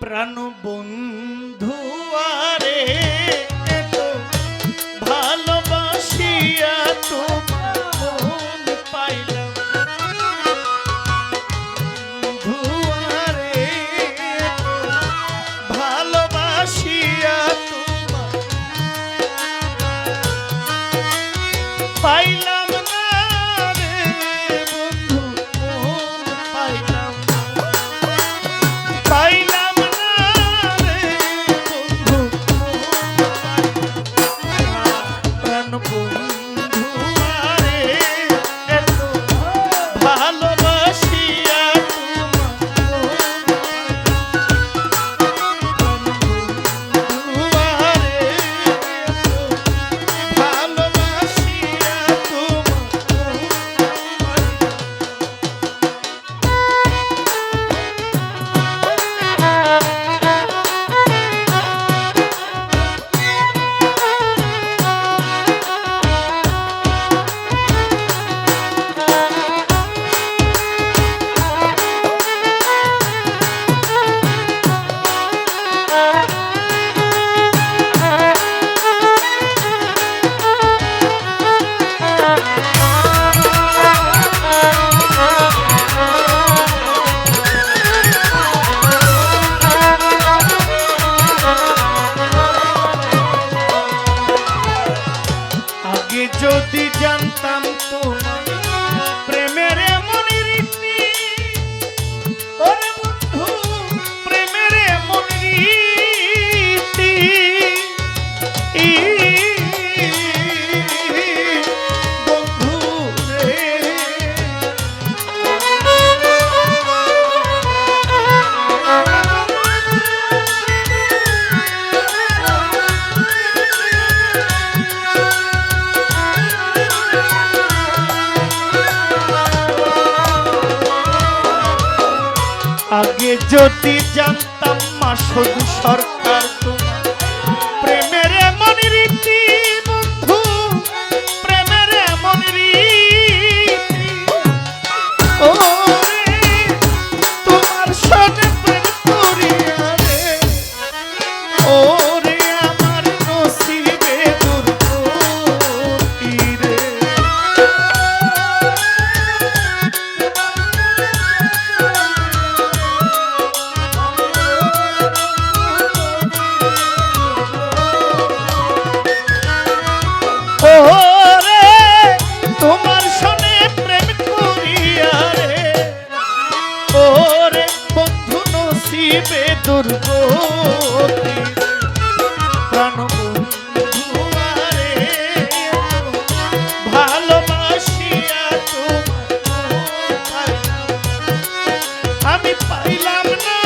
প্রাণ বন্ধু আরে এত ভালোবাসিয়া তোমার মন পাইলাম বন্ধু আরে এত ভালোবাসিয়া তোমার পাইলাম না রে বন্ধু মন পাইলাম পাইলাম না রে বন্ধু প্রাণ বন্ধু আরে এত ভালোবাসিয়া যদি জানতাম তোমার প্রেমের এমন রীতি ওরে বন্ধু প্রেমের এমন রীতি বন্ধু রে আগে যদি জানতাম মাসুদ সরকার তোমার প্রেমের এমন রীতি বন্ধু প্রেমের এমন রীতি ওরে তোমার সনে প্রেম করিয়া রে ওরে আমার নসিবে দুর্গতি রে ওরে তোমার সনে প্রেম করিয়া রে ওরে বন্ধু নসিবে দুর্গতি প্রাণ বন্ধু আরে ভালোবাসিয়া তোমার আমি পাইলাম না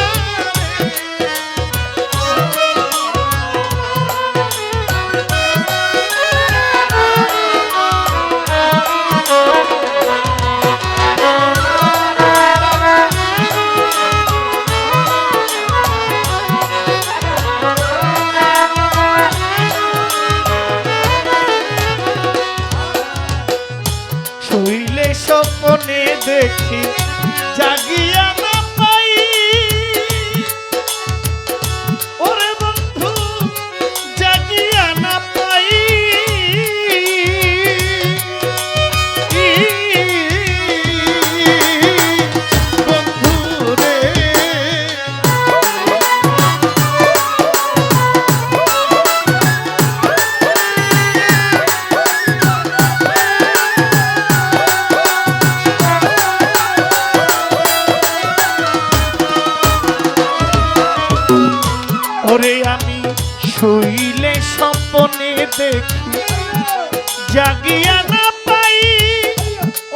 শুইলে স্বপ্নে দেখি জাগিয়া না পাই ওরে বন্ধু জাগিয়া না পাই বন্ধু রে ওরে আমি শুইলে স্বপ্নে দেখি জাগিয়া না পাই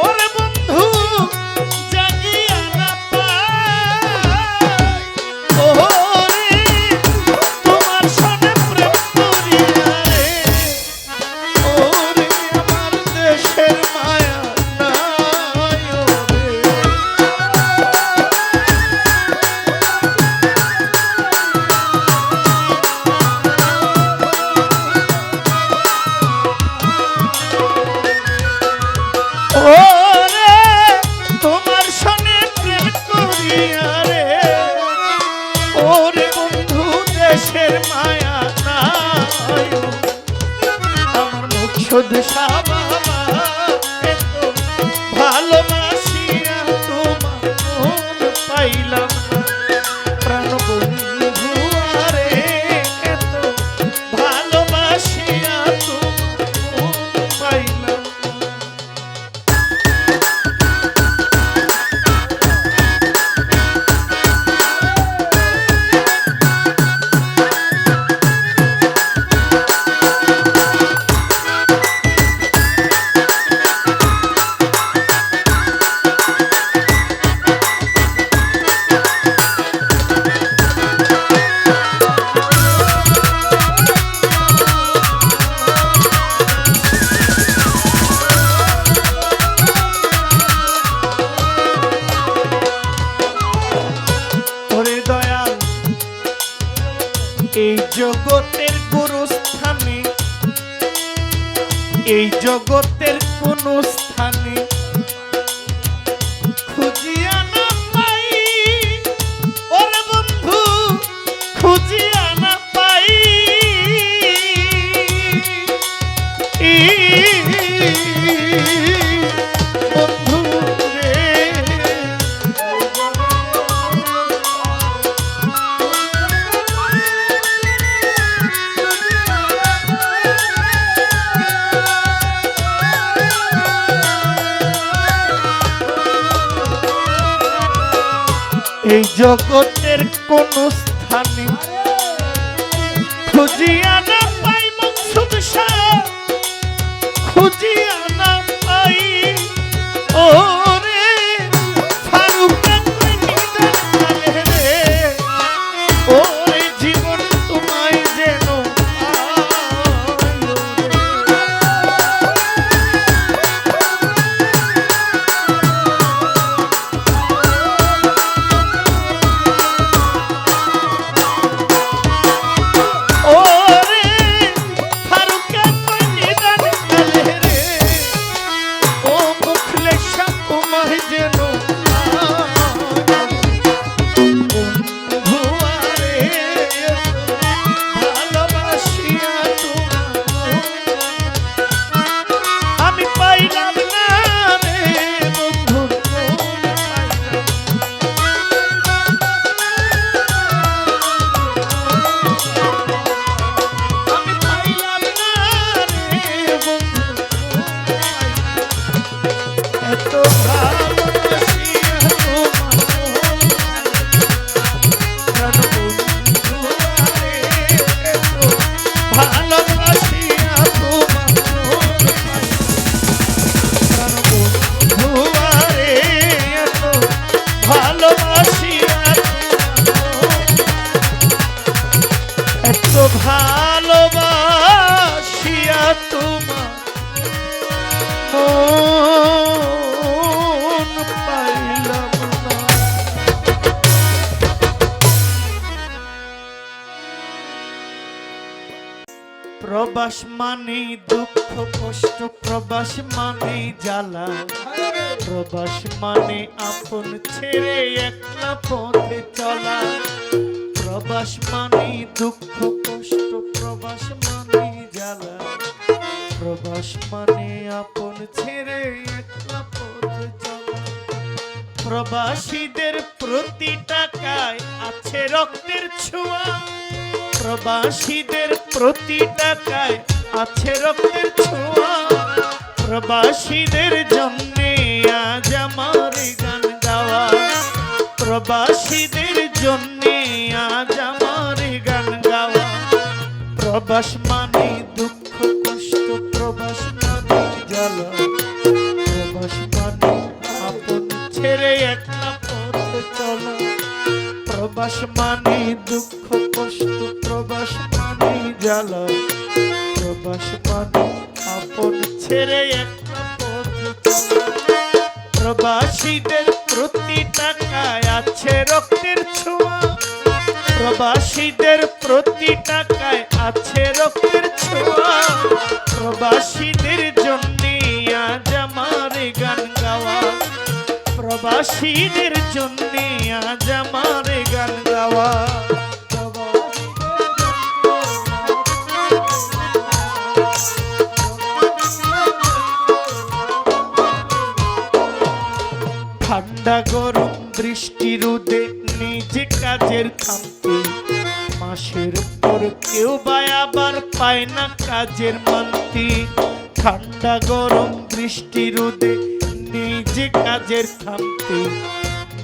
ওরে বন্ধু জাগিয়া না পাই ওরে তোমার সনে প্রেম করিয়া রে ওরে আমার দেশের মায়া নাই ওরে পাইলাম না প্রাণ বন্ধু আরে এত ভালোবাসিয়া তুমি পাইলাম এই জগতের গুরুস্থানে এই জগতের কোন স্থানে খুঁজিয়া না পাই ওরে বন্ধু খুঁজিয়া না পাই বন্ধু রে এই জগতের কোন স্থানে খুঁজিয়া না পাই মকসুদ শাহ খুঁজিয়া না পাই ওরে ফারুক রে ওরে জীবন তোমায় যেন ভালোবাসিয়া তোমার মন পাইলাম না প্রবাস মানে দুঃখ কষ্ট প্রবাস মানে জ্বালা প্রবাস মানে আপন ছেড়ে একলা পথে চলা প্রবাস মানে দুঃখ কষ্ট প্রবাস মানে জ্বালা প্রবাস মানে আপন ছেড়ে একলা পথে চলা প্রবাসীদের প্রতি টাকায় আছে রক্তের ছোঁয়া প্রবাসীদের প্রতি টাকায় আছে রক্তের ছোঁয়া প্রবাসীদের জন্যে আজ আমার গান গাওয়া প্রবাসীদের জন্যে আজ আমার গান গাওয়া প্রবাস মানে দুঃখ কষ্ট প্রবাস মানে জ্বালা প্রবাস মানে আপন ছেড়ে একলা পথে চলা প্রবাস মানে দুঃখ কষ্ট প্রবাস মানে জ্বালা প্রবাস মানে আপন ছেড়ে একলা পথে চলা প্রবাসীদের প্রতি টাকায় আছে রক্তের ছোঁয়া প্রবাসীদের প্রতি টাকায় আছে রক্তের ছোঁয়া প্রবাসীদের জন্যে আজ আমার গান গাওয়া প্রবাসীদের জন্যে আজ আমার গান গাওয়া ঠান্ডা গরম বৃষ্টির রোদে নিজে কাজের খামতি, মাসের পর কেউ বা আবার পায় না কাজের মান্তি। ঠান্ডা গরম বৃষ্টি রোদে নিজে কাজের খামতি,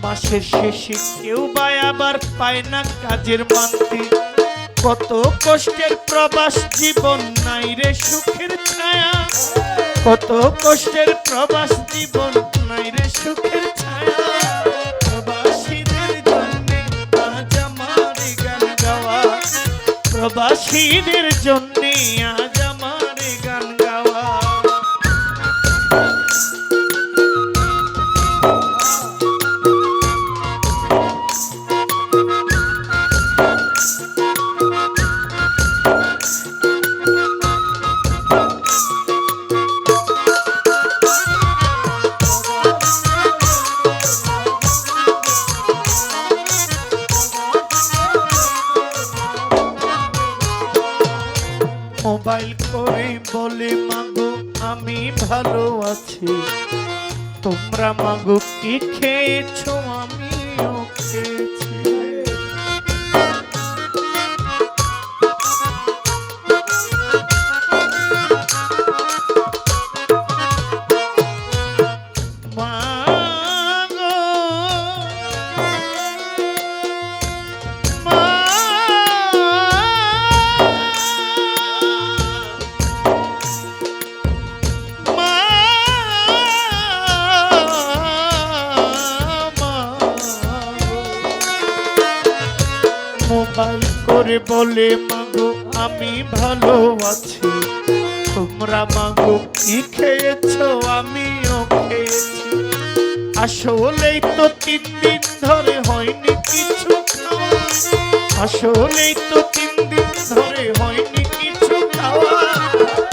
মাসের শেষে কেউ বা আবার পায় না কাজের মান্তি। কত কষ্টের প্রবাস জীবন নাই রে সুখের ছায়া, কত কষ্টের প্রবাস জীবন নাই রে সুখের ছায়া। প্রবাসীদের জন্যে আজ আমার গান গাওয়া, প্রবাসীদের জন্যে আজ আমার গান গাওয়া। মোবাইল করে বলে মাগো আমি ভালো আছি, তোমরা মাগো কি খেয়েছো আমিও খেয়েছি। মোবাইল করে বলে মাগো আমি ভালো আছি, তোমরা মাগো কি খেয়েছো আমিও খেয়েছি। আসলেই তো 3 দিন ধরে হয়নি কিছু খাওয়া, আসলেই তো 3 দিন ধরে হয়নি কিছু খাওয়া।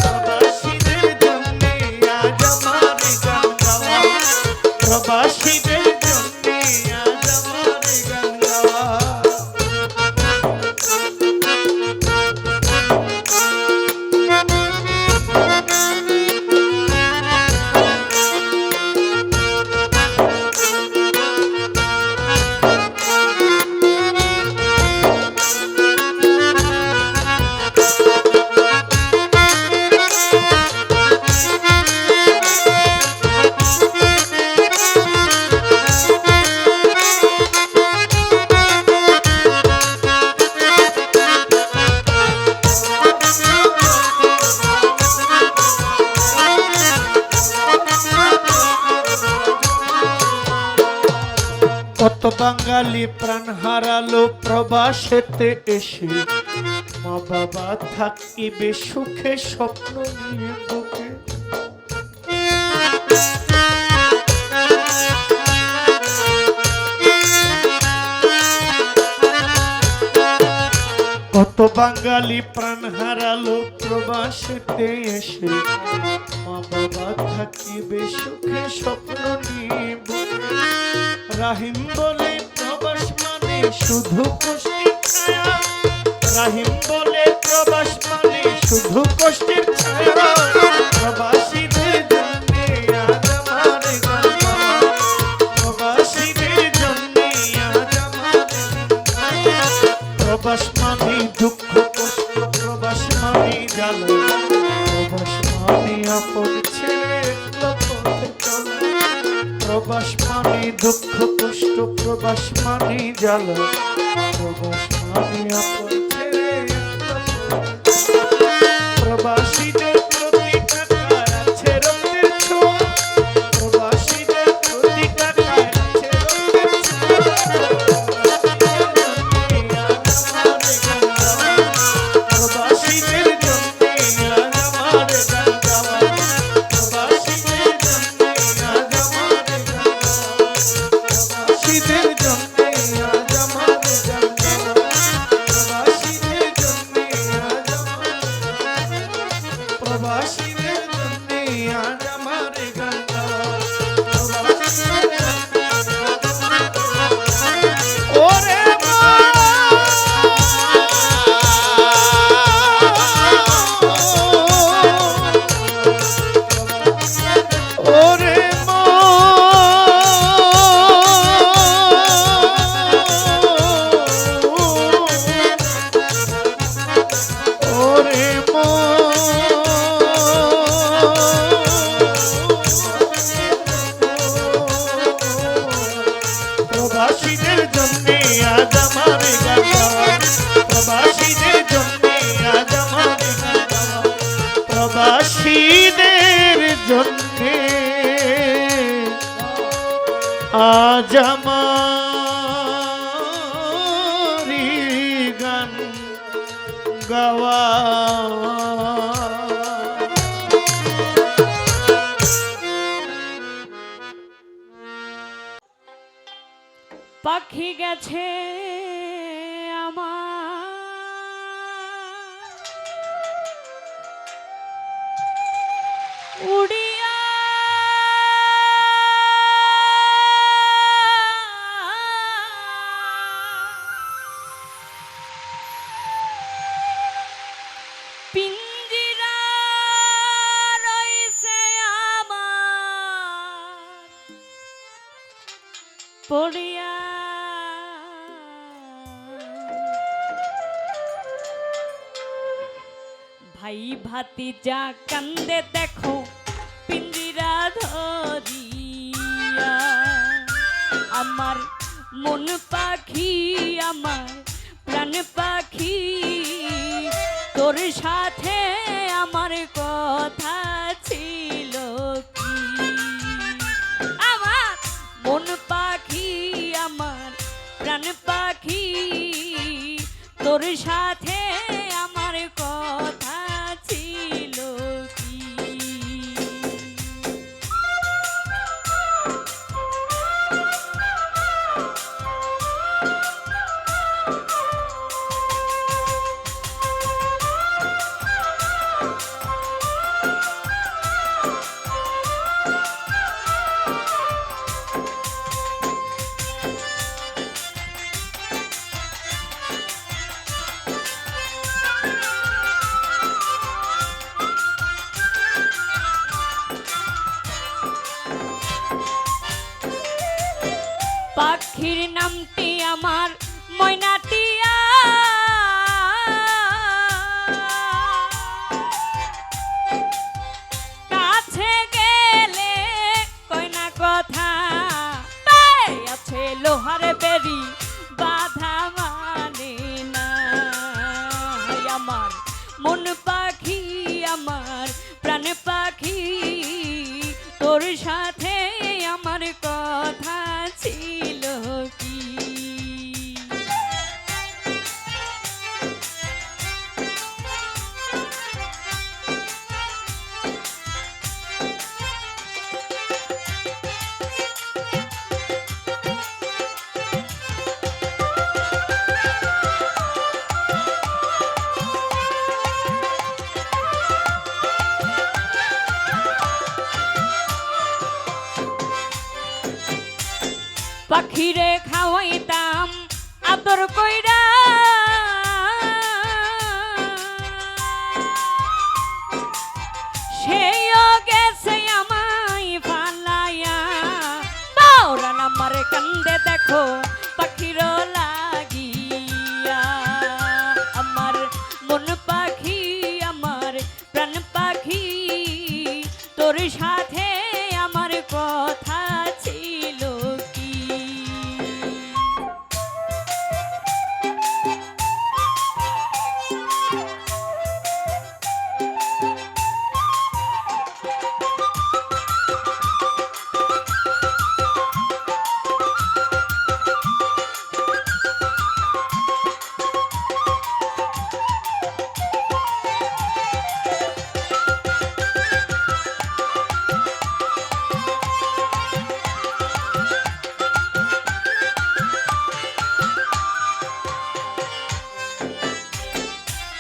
প্রবাসীদের জন্যে আজ আমার গান গাওয়া, প্রবাসীদের জন্যে আজ আমার গান গাওয়া। কত বাঙালি প্রাণ হারালো প্রবাসেতে এসে, মা বাবা থাকিবে সুখে স্বপ্ন নিয়ে বুকে। কত বাঙালি প্রাণ হারালো প্রবাসেতে এসে, মা বাবা থাকিবে সুখে স্বপ্ন নিয়ে বুকে। রাহিম বলে প্রবাস মানে শুধু কষ্টের ছায়া, রাহিম বলে প্রবাস মানে শুধু কষ্টের ছায়া। প্রবাসীদের জন্যে আজ আমার গান গাওয়া, প্রবাসীদের জন্যে আজ আমার গান গাওয়া। প্রবাস মানে দুঃখ কষ্ট, প্রবাস মানে জ্বালা, প্রবাস মানে আপন ছেড়ে পথে চলা। প্রবাস মানে দুঃখ কষ্ট, প্রবাস মানে জ্বালা, প্রবাস মানে আপন ছেড়ে প্রবাসীদের প্রতি টাকায় আছে রক্তের ছোঁয়া, প্রবাসীদের প্রতি টাকায় আছে রক্তের ছোঁয়া। প্রবাসীদের জন্যে আজ আমার গান গাওয়া, প্রবাসীদের জন্যে আজ আমার গান গাওয়া, প্রবাসীদের জন্যে আজ আমার গান গাওয়া। আজ আমারি গান গাওয়া পাখি গেছে আমার উড়িয়া পিঞ্জিরা রইছে আমার পড়িয়া ভাই ভাতিজা কান্দে দেখো পিঞ্জিরা ধরিয়া আমার মন পাখি আমার প্রাণ পাখি তোর সাথে আমার কথা ছিল কি আমার মন পাখি আমার প্রাণ পাখি তোর সাথে আমার কথা ছিল কি পাখির নামটি আমার ময়নাটিয়া কাছে গেলে কয় না কথা আছে লোহার বেরি বাধা মানে না আমার মন পাখি আমার প্রাণ পাখি তোর সাথে আমার কথা ছিল কি পাখিরে খাওয়াইতাম আদর কইরা সেও গেছে আমায় ফালাইয়া বাউরান আমার কান্দে দেখো পাখির লাগিয়া আমার মন পাখি আমার প্রাণ পাখি তোর সাথে আমার কথা ছিল কি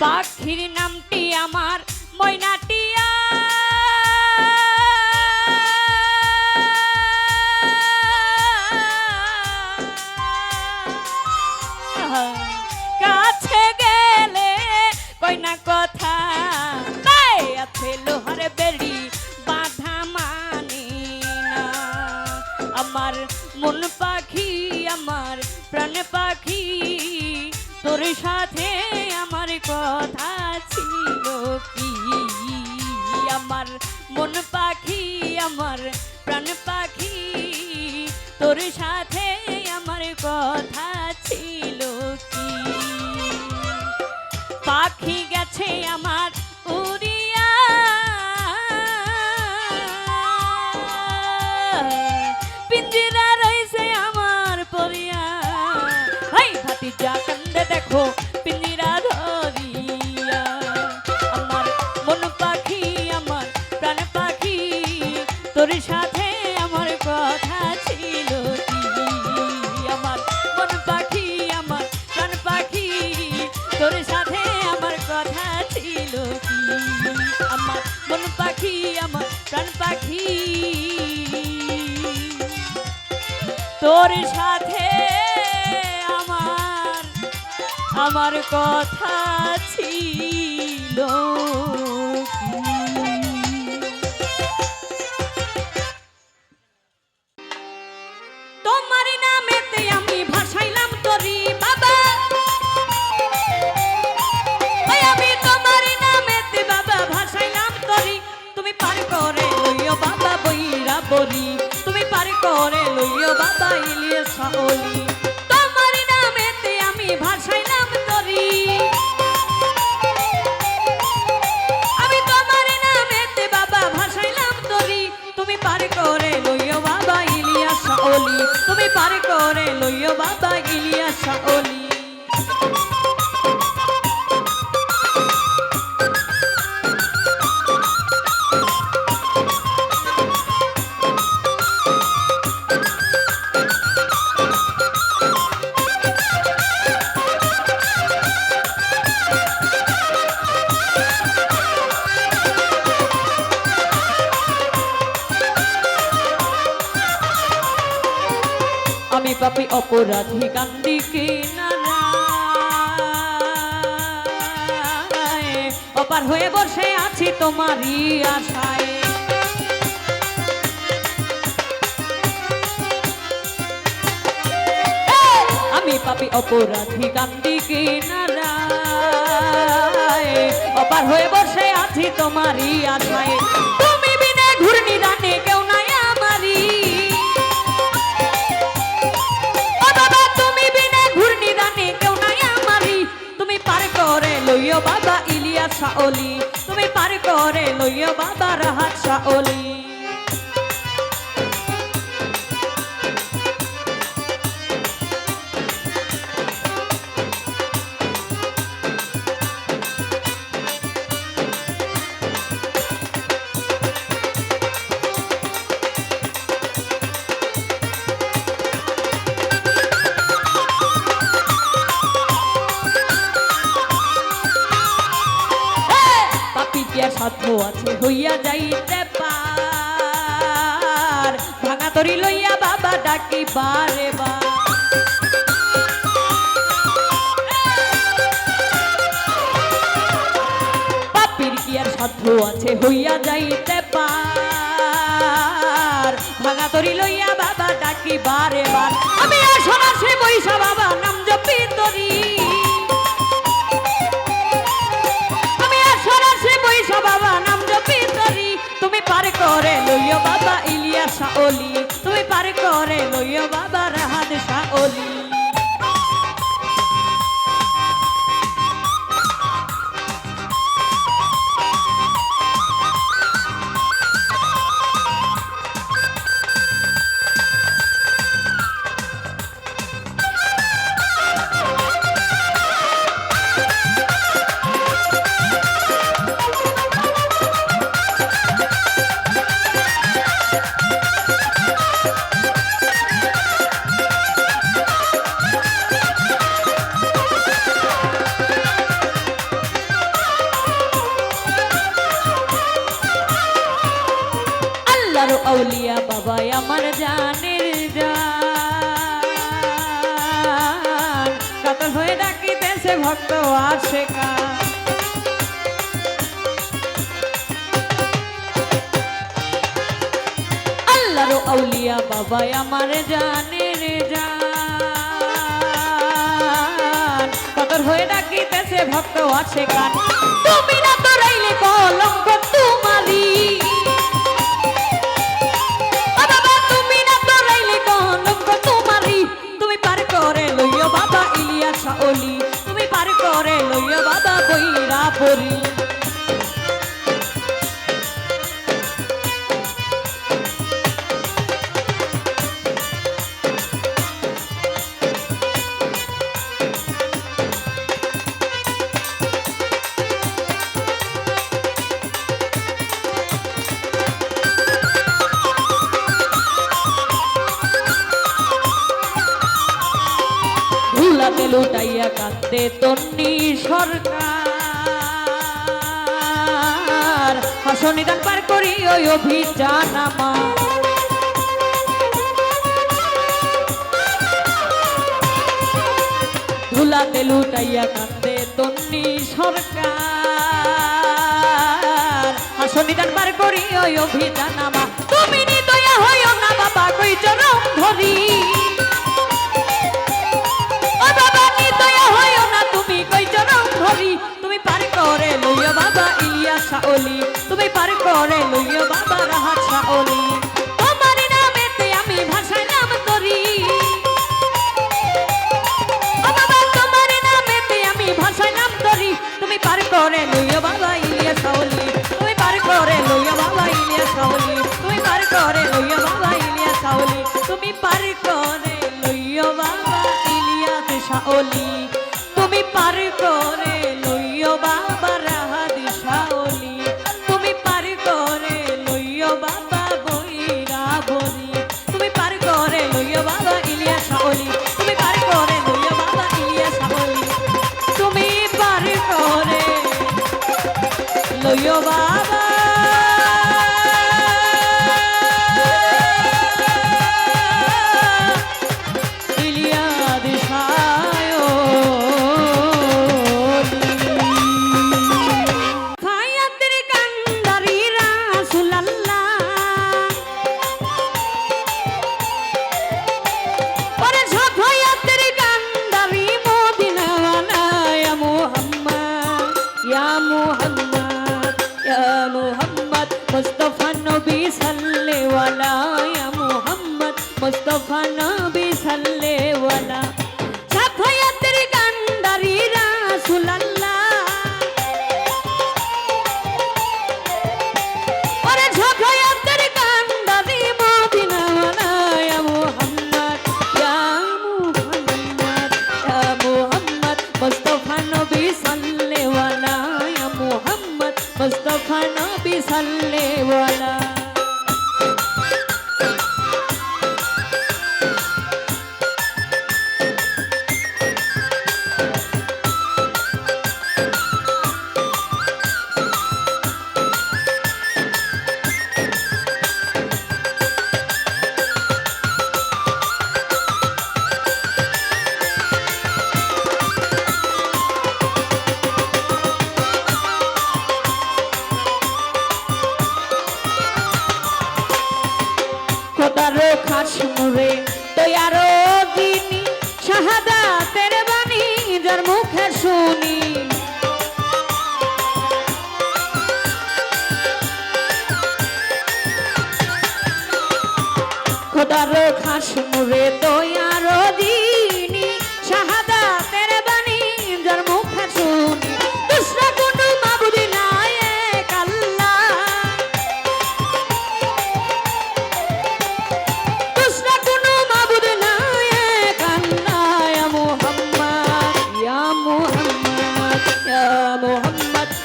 পাখির নামটি আমার ময়নাটিয়া কাছে গেলে কই না কথা আছে লোহার বেড়ি বাধা মানে না আমার মন পাখি আমার প্রাণ পাখি তোর সাথে আমার কথা ছিল কি আমার মন পাখি আমার প্রাণ পাখি তোর সাথে আমার কথা ছিল কি পাখি গেছে আমার উড়িয়া পিঞ্জিরা রইছে লজ্জা কান্দে দেখো পিঞ্জিরা ধরিয়া। আমার মন পাখি আমার প্রাণ পাখি তোর সাথে আমার কথা ছিল কি? আমার মন পাখি আমার প্রাণ পাখি তোর সাথে আমার কথা ছিল কি? আমার মন পাখি আমার প্রাণ পাখি তোর সাথে আমার আমার কথা ছিল কি? তোমার নামেতে আমি ভাসাইলাম তরি বাবা, ওই আমি তোমার নামেতে বাবা ভাসাইলাম তরি। তুমি পার করে লইও বাবা বইরা বরি, তুমি পার করে লইও বাবা ইলিয়াস ওলি। তোমার নামেতে আমি ভাসাইলাম তরি, আমি তোমার নামেতে বাবা ভাসাইলাম তরি। তুমি পার করে লইও বাবা ইলিয়াস ওলি, তুমি পার করে লইও বাবা ইলিয়াস ওলি। আমি পাপী অপরাধী কান্দি কিনারায়, অপার হয়ে বসে আছি তোমারই আশায়। আমি পাপী অপরাধী কান্দি কিনারায়, অপার হয়ে বসে আছি তোমারই আশায়। তুমি বিনে ঘূর্ণি রানে কেউ নাই আমারি, লইও বাবা ইলিয়াস ওলি, তুমি পার করে লইও বাবা রাহাত ওলি। সাধ্য আছে হইয়া যাইতে পার, ভাঙা তরি লইয়া বাবা ডাকি বারে বার। পাপীর কি আর সাধ্য আছে হইয়া যাইতে পার, ভাঙা তরি লইয়া বাবা ডাকি বারে বার। আমি আসনা সে বৈশা বাবা নাম জপি তরি, বাবা নাম জপি তরি। তুমি পার করে লইও বাবা ইলিয়াস ওলি, তুমি পার করে লইও বাবা রাহাত ওলি। আউলিয়া বাবা আমার জানের জান, কাতর হয়ে ডাকিতেছে ভক্ত আশেকা। আল্লাহর আউলিয়া বাবা আমার জানের জান, কাতর হয়ে ডাকিতেছে ভক্ত আশেকা। তুমি না তো রাইলে কলঙ্ক তোমারি, ওলি তুমি পার করে লইও বাবা বইরা পরি। লুটাইয়া কান্দে তন্নি সরকার হাসনি দান পার করি ওই অভিযান আমার ধুলাতে লুটাইয়া কান্দে তন্নি সরকার হাসনি দান পার করি ওই অভিযান আমার তুমি নিদয়া হইও না বাবা কই চরম ধরি ও বাবা নিদয়া হইও না তুমি কই চরম ধরি তুমি পার করে লইও বাবা ইলিয়াস শাওলি তুমি পার করে লইও বাবা রাহাত শাওলি তোমার নামেতে আমি ভাষায় নাম ধরি ও বাবা তোমার নামেতে আমি ভাষায় নাম ধরি তুমি পার করে লইও বাবা ইলিয়াস শাওলি তুমি পার করে লইও বাবা ইলিয়াস শাওলি তুমি পার করে লইও বাবা ইলিয়াস শাওলি তুমি পার করে লইও বাবা ইলিয়াস শাওলি তুমি পার করে লইও বাবা রাহাত শাওলি তুমি পার করে লইও বাবা বইরা বলি তুমি পার করে লইও বাবা ইলিয়াস শাওলি তুমি পার করে লইও বাবা ইলিয়াস শাওলি তুমি পার করে লইও বাবা मुस्तफा नबी सल्ले वाला या मोहम्मद मुस्तफा नबी सल्ले वाला साफाया तेरी गंदारी रसूल अल्लाह और साफाया तेरी गंदारी मदीना वाला या मोहम्मद या मोहम्मद मुस्तफा नबी सल्ले वाला या मोहम्मद मुस्तफा नबी सल्ले वाला খোদারো খাস মুরে তৈয়ারো দিনি শাহাদাতের বাণী যার মুখে শুনি খোদারো খাস মুরে তৈয়ারো দিনি শাহাদাতের বাণী যার মুখে শুনি দুসরা কোনো মাবুদ নাই এক আল্লাহ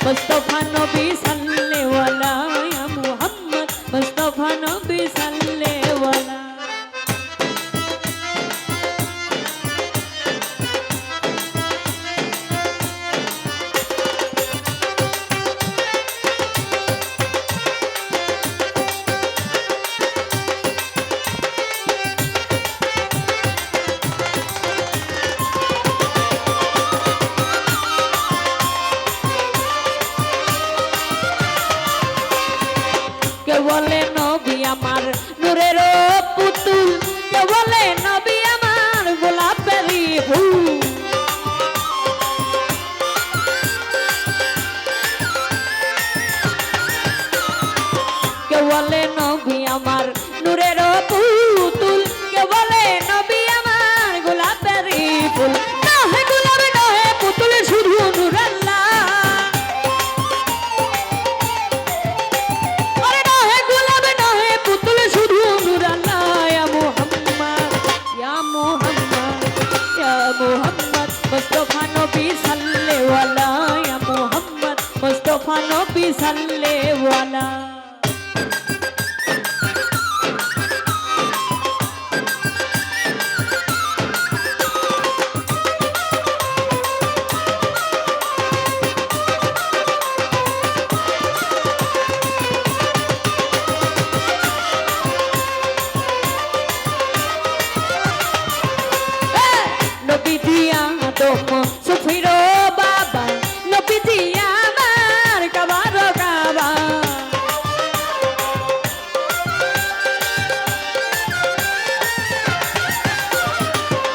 मुस्तफा नबी सल्ले वाला या मोहम्मद मुस्तफा नबी सल्ले वाला কে বলে নবী আমার নূরের পুতুল কে বলে নবী আমার গোলাপেরই ফুল কে বলে নবী আমার নূরের পুতুল কে বলে নবী আমার গোলাপেরই ফুল নহে গোলাপ নহে পুতুল শুধু নূর আল্লাহ मोहम्मद मुस्तफा नबी सल्ले वाला या मोहम्मद मुस्तफा नबी सल्ले वाला আদম সুফিরো বাবা নবীজি আমার কাবার কাবা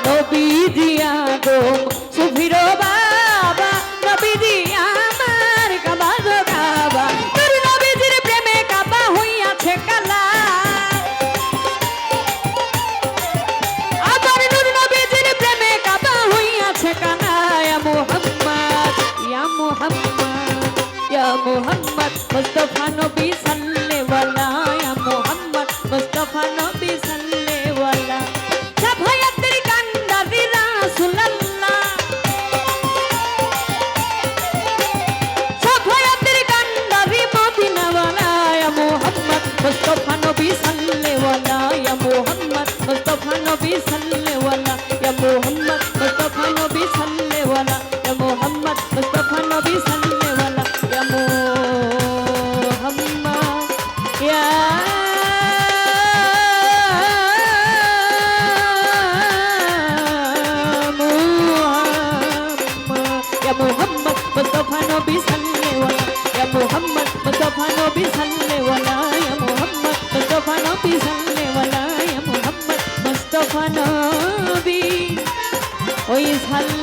নবীজি আদম সুফিরো বাবা নবীজি আমার কাবার কাবা তোর নবীজির প্রেমে কাবা হইয়াছে কালা আবার নূর নবীজির প্রেমে কাবা হইয়াছে কালা ইয়া মুহাম্মদ ইয়া মুহাম্মদ ইয়া মুহাম্মদ মুস্তাফা নবী সাল্লাল্লাহু ইয়া মুহাম্মদ মুস্তাফা নবী সাল্লাল্লাহু সাফায়াতের কান্দারি রাসূলুল্লাহ সাফায়াতের কান্দারি মদিনাওয়ালা ইয়া মুহাম্মদ মুস্তাফা নবী সাল্লাল্লাহু ইয়া মুহাম্মদ মুস্তাফা নবী সাল্লাল্লাহু ইয়া মুহাম্মদ মুস্তাফা নবী সাল্লাল্লাহু ইয়া মুহাম্মদ মুস্তাফা নবী সাল্লাল্লাহু ইয়া মুহাম্মদ ইয়া মুহাম্মদ মুস্তাফা নবী সাল্লাল্লাহু ইয়া মুহাম্মদ মুস্তাফা নবী সাল্লাল্লাহু ইয়া মুহাম্মদ মুস্তাফা নবী সাল্লাল্লাহু ইয়া মুহাম্মদ মুস্তাফা নবী ওই সাল্লাল্লাহু